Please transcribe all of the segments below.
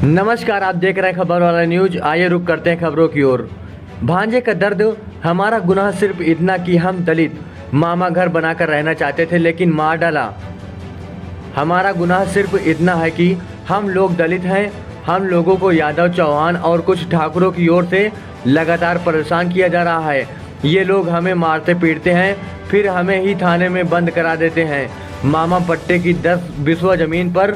नमस्कार, आप देख रहे हैं खबर वाला न्यूज। आइए रुक करते हैं खबरों की ओर। भांजे का दर्द। हमारा गुनाह सिर्फ इतना कि हम दलित मामा घर बनाकर रहना चाहते थे लेकिन मार डाला। हमारा गुनाह सिर्फ इतना है कि हम लोग दलित हैं। हम लोगों को यादव, चौहान और कुछ ठाकुरों की ओर से लगातार परेशान किया जा रहा है। ये लोग हमें मारते पीटते हैं, फिर हमें ही थाने में बंद करा देते हैं। मामा पट्टे की 10 बिस्वा जमीन पर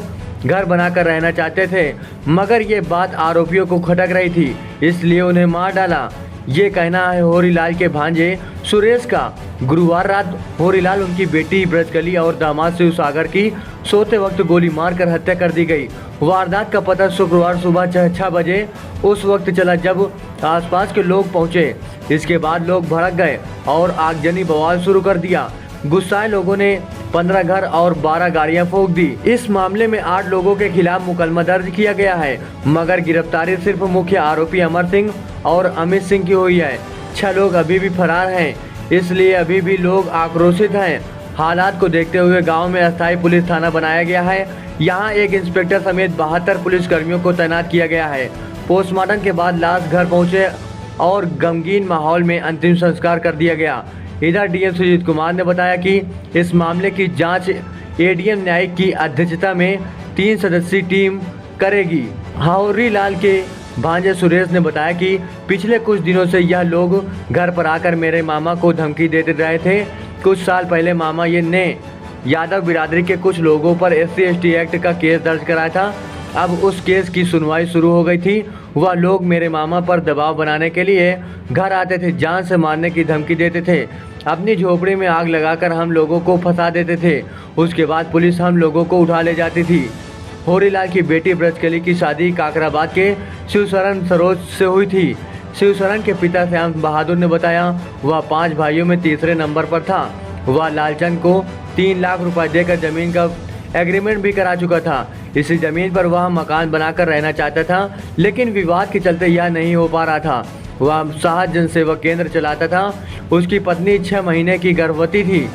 घर बनाकर रहना चाहते थे, मगर ये बात आरोपियों को खटक रही थी, इसलिए उन्हें मार डाला। ये कहना है होरीलाल के भांजे सुरेश का। गुरुवार रात होरीलाल, उनकी बेटी ब्रजकली और दामाद शिव सागर की सोते वक्त गोली मारकर हत्या कर दी गई। वारदात का पता शुक्रवार सुबह 6 बजे उस वक्त चला जब आसपास के लोग पहुंचे। इसके बाद लोग भड़क गए और आगजनी बवाल शुरू कर दिया। गुस्साए लोगों ने 15 घर और 12 गाड़ियां फूंक दी। इस मामले में 8 लोगों के खिलाफ मुकदमा दर्ज किया गया है, मगर गिरफ्तारी सिर्फ मुख्य आरोपी अमर सिंह और अमित सिंह की हुई है। 6 लोग अभी भी फरार हैं, इसलिए अभी भी लोग आक्रोशित हैं। हालात को देखते हुए गांव में अस्थायी पुलिस थाना बनाया गया है। यहां एक इंस्पेक्टर समेत 72 पुलिस कर्मियों को तैनात किया गया है। पोस्टमार्टम के बाद लाश घर पहुंचे और गमगीन माहौल में अंतिम संस्कार कर दिया गया। इधर डीएम सुजीत कुमार ने बताया कि इस मामले की जांच एडीएम न्यायिक की अध्यक्षता में 3 सदस्यीय टीम करेगी। होरीलाल के भांजे सुरेश ने बताया कि पिछले कुछ दिनों से यह लोग घर पर आकर मेरे मामा को धमकी देते रहे थे। कुछ साल पहले मामा ये ने यादव बिरादरी के कुछ लोगों पर SC/ST एक्ट का केस दर्ज कराया था। अब उस केस की सुनवाई शुरू हो गई थी। वह लोग मेरे मामा पर दबाव बनाने के लिए घर आते थे, जान से मारने की धमकी देते थे, अपनी झोपड़ी में आग लगाकर हम लोगों को फंसा देते थे। उसके बाद पुलिस हम लोगों को उठा ले जाती थी। होरीलाल की बेटी ब्रजकली की शादी काकराबाद के शिवशरण सरोज से हुई थी। शिवशरण के पिता श्याम बहादुर ने बताया, वह 5 भाइयों में तीसरे नंबर पर था। वह लालचंद को 3 लाख रुपए देकर जमीन का एग्रीमेंट भी करा चुका था। इसी जमीन पर वह मकान बनाकर रहना चाहता था, लेकिन विवाद के चलते यह नहीं हो पा रहा था। वह साहस जनसेवा केंद्र चलाता था। उसकी पत्नी 6 महीने की गर्भवती थी।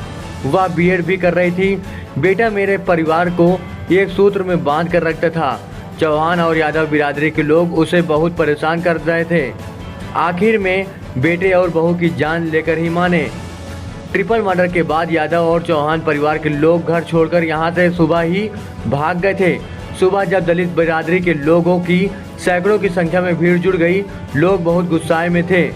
वह बीएड भी कर रही थी। बेटा मेरे परिवार को एक सूत्र में बांध कर रखता था। चौहान और यादव बिरादरी के लोग उसे बहुत परेशान कर रहे थे। आखिर में बेटे और बहू की जान लेकर ही माने। ट्रिपल मर्डर के बाद यादव और चौहान परिवार के लोग घर छोड़कर यहां से सुबह ही भाग गए थे। सुबह जब दलित बिरादरी के लोगों की सैकड़ों की संख्या में भीड़ जुट गई, लोग बहुत गुस्साए में थे।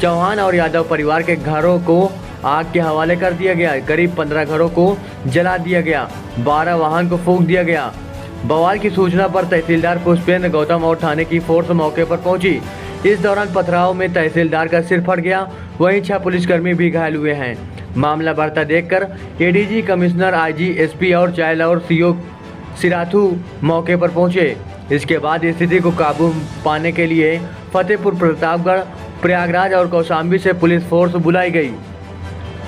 चौहान और यादव परिवार के घरों को आग के हवाले कर दिया गया। करीब 15 घरों को जला दिया गया, 12 वाहन को फूंक दिया गया। बवाल की सूचना पर तहसीलदार पुष्पेंद्र गौतम और थाने की फोर्स मौके पर पहुंची। इस दौरान पथराव में तहसीलदार का सिर फट गया, वहीं 6 पुलिसकर्मी भी घायल हुए हैं। मामला बढ़ता देखकर एडीजी, कमिश्नर, आईजी, एसपी और चाइल्ड और सीओ सिराथू मौके पर पहुंचे। इसके बाद स्थिति को काबू पाने के लिए फतेहपुर, प्रतापगढ़, प्रयागराज और कौशाम्बी से पुलिस फोर्स बुलाई गई।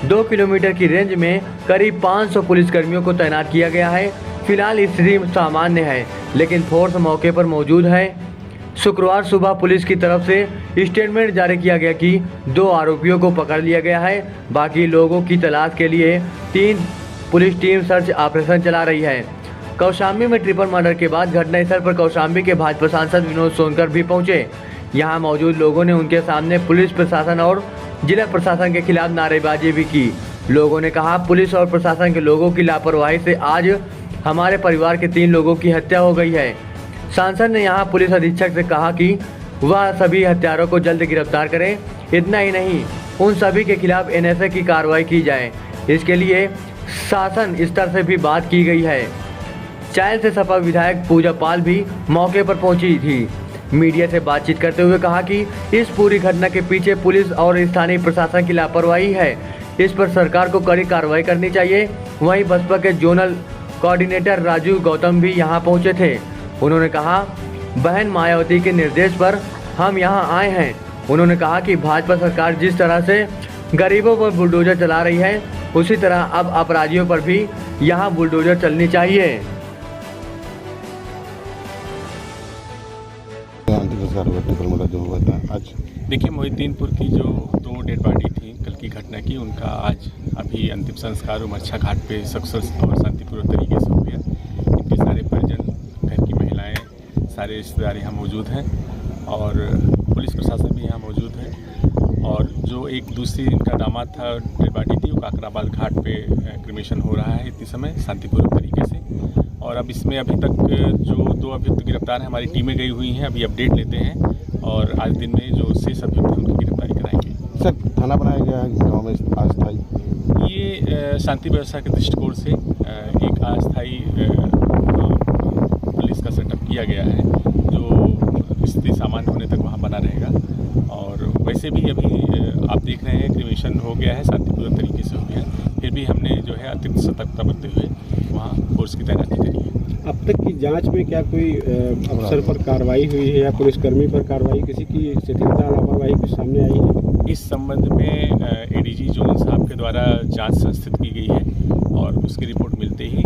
2 किलोमीटर की रेंज में करीब 500 पुलिसकर्मियों को तैनात किया गया है। फिलहाल स्थिति सामान्य है, लेकिन फोर्स मौके पर मौजूद है। शुक्रवार सुबह पुलिस की तरफ से स्टेटमेंट जारी किया गया कि 2 आरोपियों को पकड़ लिया गया है। बाकी लोगों की तलाश के लिए 3 पुलिस टीम सर्च ऑपरेशन चला रही है। कौशाम्बी में ट्रिपल मर्डर के बाद घटनास्थल पर कौशाम्बी के भाजपा सांसद विनोद सोनकर भी पहुंचे। यहां मौजूद लोगों ने उनके सामने पुलिस प्रशासन और जिला प्रशासन के खिलाफ नारेबाजी भी की। लोगों ने कहा, पुलिस और प्रशासन के लोगों की लापरवाही से आज हमारे परिवार के 3 लोगों की हत्या हो गई है। सांसद ने यहां पुलिस अधीक्षक से कहा कि वह सभी हत्यारों को जल्द गिरफ्तार करें। इतना ही नहीं, उन सभी के खिलाफ NSA की कार्रवाई की जाए। इसके लिए शासन स्तर से भी बात की गई है। चायल से सपा विधायक पूजा पाल भी मौके पर पहुंची थी। मीडिया से बातचीत करते हुए कहा कि इस पूरी घटना के पीछे पुलिस और स्थानीय प्रशासन की लापरवाही है। इस पर सरकार को कड़ी कार्रवाई करनी चाहिए। वहीं बसपा के जोनल कोऑर्डिनेटर राजू गौतम भी यहां पहुंचे थे। उन्होंने कहा, बहन मायावती के निर्देश पर हम यहां आए हैं। उन्होंने कहा कि भाजपा सरकार जिस तरह से गरीबों पर बुलडोजर चला रही है, उसी तरह अब अपराधियों पर भी यहां बुलडोजर चलनी चाहिए। जो हुआ था आज देखिए, मोहिद्दीनपुर की जो 2 डेड बॉडी थी कल की घटना की, उनका आज अभी अंतिम संस्कार उमरछा घाट पे सकुशल और शांतिपूर्वक तरीके से हो गया। सारे रिश्तेदार यहाँ मौजूद हैं और पुलिस प्रशासन भी यहाँ मौजूद है। और जो एक दूसरी इनका दामाद था, डेड बॉडी थी, वो काकराबाद घाट पे क्रिमेशन हो रहा है इतनी समय शांतिपूर्वक तरीके से। और अब इसमें अभी तक जो 2 अभियुक्त गिरफ्तार हैं, हमारी टीमें गई हुई हैं, अभी अपडेट लेते हैं और आज दिन में जो शेष अभियुक्त हैं उनकी गिरफ्तारी कराएंगे। सर थाना बनाया गया है गाँव में अस्थायी, ये शांति व्यवस्था के दृष्टिकोण से एक अस्थायी पुलिस का सेटअप किया गया है जो स्थिति सामान्य होने तक वहाँ बना रहेगा। और वैसे भी अभी आप देख रहे हैं क्रिमेशन हो गया है, शांतिपूर्वक तरीके से हो गया है, फिर भी हमने जो है अतिरिक्त सतर्कता बरतते हुए वहाँ फोर्स की तैनाती करी है। अब तक की जांच में क्या कोई अफसर पर कार्रवाई हुई है या पुलिसकर्मी पर कार्रवाई, किसी की शिथिलता लापरवाही कुछ सामने आई है? इस संबंध में एडीजी जोन साहब के द्वारा जांच संस्थित की गई है और उसकी रिपोर्ट मिलते ही